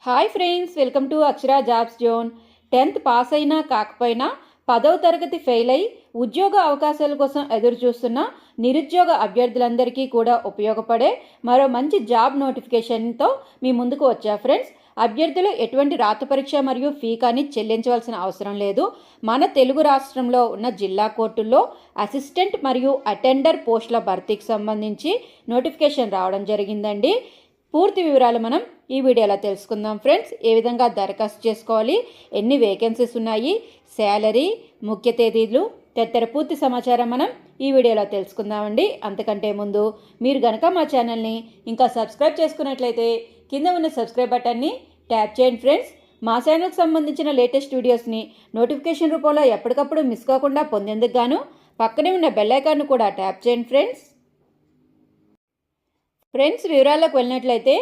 Hi friends, welcome to Akshara jobs zone. 10th pass అయినా కాకపోయినా 10వ తరగతి ఫెయిల్ అయి ఉద్యోగ అవకాశాల కోసం ఎదురు చూస్తున్న నిరుద్యోగ అభ్యర్థులందరికీ కూడా ఉపయోగపడే మరో మంచి జాబ్ నోటిఫికేషన్తో మీ ముందుకు వచ్చా ఫ్రెండ్స్. అభ్యర్థులు ఎటువంటి రాత పరీక్ష మరియు ఫీ కానీ చెల్లించవలసిన అవసరం లేదు. మన తెలుగు రాష్ట్రంలో ఉన్న జిల్లా కోర్టుల్లో అసిస్టెంట్ మరియు అటెండర్ పోస్టుల భర్తీకి సంబంధించి నోటిఫికేషన్ రావడం జరిగిందండి. పూర్తి వివరాలు మనం ఈ వీడియోలో తెలుసుకుందాం ఫ్రెండ్స్. ఏ విధంగా దరఖాస్తు చేసుకోవాలి, ఎన్ని వేకెన్సీస్ ఉన్నాయి, శాలరీ, ముఖ్య తేదీలు తదితర పూర్తి సమాచారం మనం ఈ వీడియోలో తెలుసుకుందామండి. అంతకంటే ముందు మీరు గనక మా ఛానల్ని ఇంకా సబ్స్క్రైబ్ చేసుకున్నట్లయితే కింద ఉన్న సబ్స్క్రైబ్ బటన్ని ట్యాప్ చేయండి ఫ్రెండ్స్. మా ఛానల్కి సంబంధించిన లేటెస్ట్ వీడియోస్ని నోటిఫికేషన్ రూపంలో ఎప్పటికప్పుడు మిస్ కాకుండా పొందేందుకు గాను పక్కనే ఉన్న బెల్ ఐకాన్ను కూడా ట్యాప్ చేయండి ఫ్రెండ్స్. వివరాల్లోకి వెళ్ళినట్లయితే